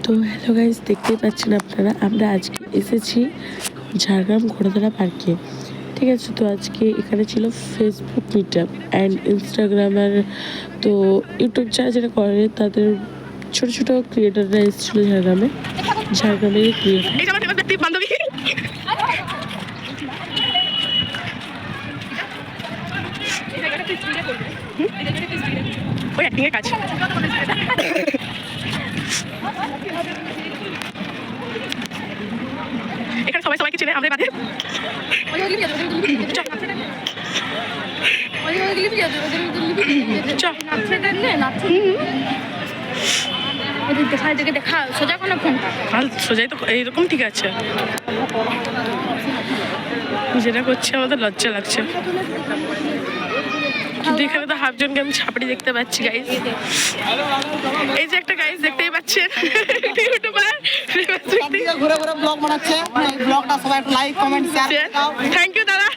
তো hello guys, দেখতেই পাচ্ছেন আপনারা আমরা আজকে এসেছি ঝাড়গ্রাম ঘোড়াধারা পার্কে। ঠিক আছে, তো আজকে এখানে ছিল ফেসবুক মিট আপ অ্যান্ড ইনস্টাগ্রামের, তো ইউটিউব যারা করে তাদের ছোটো ছোটো ক্রিয়েটাররা এসেছিলো ঝাড়গ্রামের ক্রিয়েটার। ওই অ্যাক্টিং এর কাজ। এখানে সবাই সবাইকে চেনে, আমরা বাদে দেখা সোজা কোনো ফোন সোজাই তো এইরকম। ঠিক আছে, যেটা করছি আমাদের লজ্জা লাগছে, কিন্তু এখানে তো হাফজনকে আমি ছাপড়ি দেখতে পাচ্ছি গাইজ। এই যে একটা গাইজ দেখতেই পাচ্ছেন, ইউটিউবার ঘুরে ঘুরে ব্লগ বানাচ্ছে। এই ব্লগটা সবাই একটু লাইক কমেন্ট শেয়ার দাও। থ্যাংক ইউ দাদা।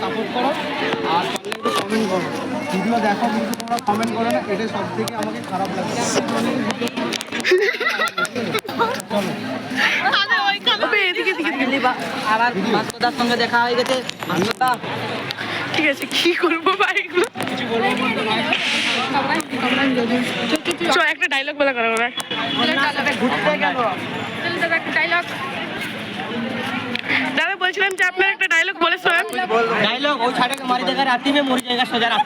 সাপোর্ট করো আর একটু কমেন্ট করো, ভিডিও দেখো কিন্তু তোমরা কমেন্ট করো না, এটা সব থেকে আমাকে খারাপ লাগে। আবার মাস্টারদার সঙ্গে দেখা হয়ে গেছে। ঠিক আছে, কি করবো ভাই এগুলো? চল একটা ডায়লগ বলা করো ভাই। দাদা বলছিলাম যে আপনার একটা ডায়লগ বলে শোনান। डायलॉग वो छाड़े के मारी जगह राती में मर जाएगा सजा रात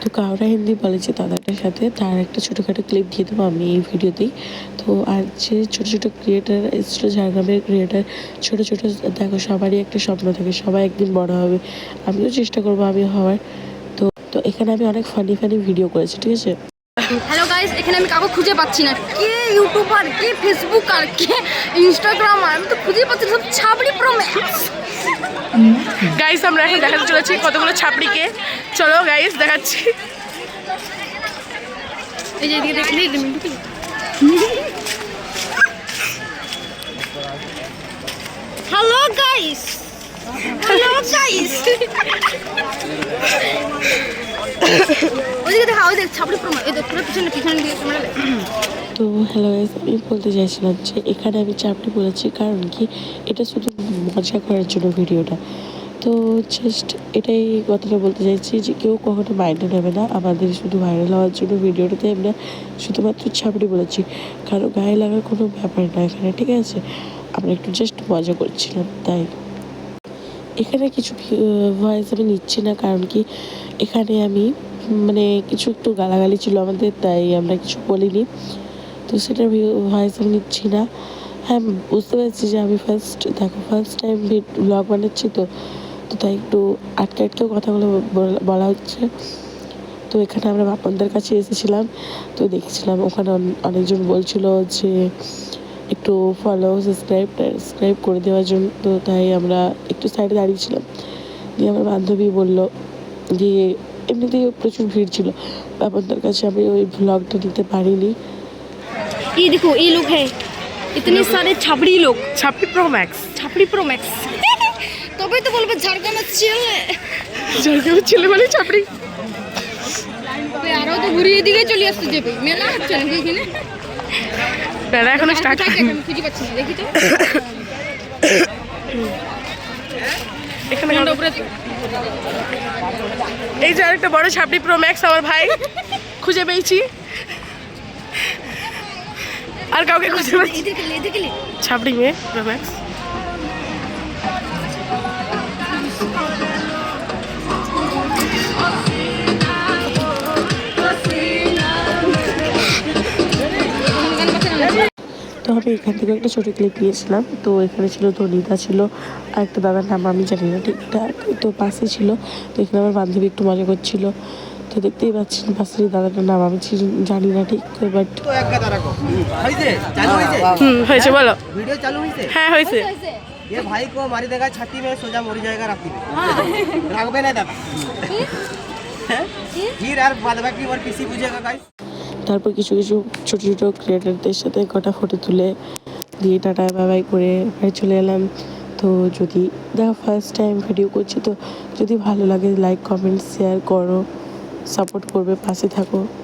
তো কাউরা হিন্দি বলেছে দাদাটার সাথে, তার একটা ছোটোখাটো ক্লিপ দিয়ে দেবো আমি এই ভিডিওতেই। তো আর যে ছোটো ছোটো ক্রিয়েটার এসেছিলো, ঝাড়গ্রামের ক্রিয়েটার ছোটো ছোটো, দেখো সবারই একটা স্বপ্ন থাকে, সবাই একদিন বড় হবে, আমিও চেষ্টা করবো আমি হওয়ার। তো এখানে আমি অনেক ফানি ফানি ভিডিও করেছি। ঠিক আছে, হ্যালো গাইস, এখানে আমি কাউকে খুঁজে পাচ্ছি না, কে ইউটিউবার, কে ফেসবুক আর কে ইনস্টাগ্রামার, আমি তো খুঁজে পাচ্ছি সব ছাবড়ি প্রো ম্যাক্স। গাইস আমরা এখন দেখাতে চলেছি কতগুলো ছাপড়িকে। চলো গাইস দেখাচ্ছি। এই যে এদিকে দেখলি হ্যালো গাইস, হ্যালো গাইস, ওইদিকে দেখা, ওই দেখ ছাবড়ি প্রো ম্যাক্স, এই দেখ পুরো পিছনে পিছনে দিয়ে ক্যামেরা। তো হ্যালো গাইস, আমি বলতে চাইছিলাম যে এখানে আমি চাপড়ি বলেছি কারণ কি, এটা শুধু মজা করার জন্য ভিডিওটা। তো জাস্ট এটাই কথাটা বলতে চাইছি যে কেউ কখনো মাইন্ডে নেবে না, আমাদের শুধু ভাইরাল হওয়ার জন্য ভিডিওটাতে আমরা শুধুমাত্র ছাপড়ি বলেছি, কারো গায়ে লাগার কোনো ব্যাপার না এখানে। ঠিক আছে, আমরা একটু জাস্ট মজা করছিলাম তাই। এখানে কিছু ভয়েস আমি নিচ্ছি না, কারণ কি এখানে আমি মানে কিছু একটু গালাগালি ছিল আমাদের, তাই আমরা কিছু বলিনি, তো সেটার ভয়েস আমি নিচ্ছি না। হ্যাঁ, বুঝতে পারছি যে আমি ফার্স্ট টাইম ব্লগ বানাচ্ছি, তো তাই একটু আটকেও কথাগুলো বলা হচ্ছে। তো এখানে আমরা বাপনদের কাছে এসেছিলাম, তো দেখছিলাম ওখানে অনেকজন বলছিল যে একটু ফলো সাবস্ক্রাইব করে দেওয়ার জন্য, তো তাই আমরা একটু সাইডে দাঁড়িয়েছিলাম। দিয়ে আমার বান্ধবী বললো যে এমনিতেই প্রচুর ভিড় ছিল বাপনদের কাছে, আমি ওই ব্লগটা নিতে পারিনি। ये देखो, ये लोग है इतने सारे छापड़ी लोग, ছাপড়ি প্রো ম্যাক্স, छापड़ी प्रो मैक्स। তবেই তো বলবে ঝাড়গ্রামের ছেলে, ঝাড়গ্রামের ছেলে মানে ছাপড়ি। আরও তো ঘুরিয়ে দিকে চলে আসতে যাবে, মেলা হচ্ছে নাকি এখানে? মেলা এখনো স্টার্ট হয়নি, আমি খুঁজে পাচ্ছি না, দেখি তো এখানে এই যে আরেকটা বড় ছাপড়ি প্রো ম্যাক্স আমার ভাই, খুঁজে পেয়েছি। আর কাউকে খুঁজে পাচ্ছি ছাপড়ি মেয়ে প্রো ম্যাক্স। তো আমি এখান থেকে একটা ছোটো ক্লিপ নিয়েছিলাম। তো এখানে ছিল ধনিতা, ছিল আর একটা দাদার নাম আমি জানি না ঠিকঠাক, তো পাশে ছিল। তো এখানে আমার বান্ধবী একটু মজা করছিল, তো দেখতেই পাচ্ছেন পাশের দাদাটার নাম আমি জানি না ঠিক, বাট হয়েছে। বলো ভিডিও চালু হয়েছে? হ্যাঁ হয়েছে। ये भाई को मारी देगा छाती में, सोजा मरी जाएगा राती में। रागबे ना दादा फिर यार बाद बाकी और किसी पूछेगा गाइस। তারপর কিছু কিছু ছোটো ছোটো ক্রিয়েটারদের সাথে কটা ফটো তুলে দিয়ে টাটা বাই বাই করে বাড়ি চলে এলাম। তো যদি দেখা ফার্স্ট টাইম ভিডিও করছি, তো যদি ভালো লাগে লাইক কমেন্ট শেয়ার করো, সাপোর্ট করবে, পাশে থাকো।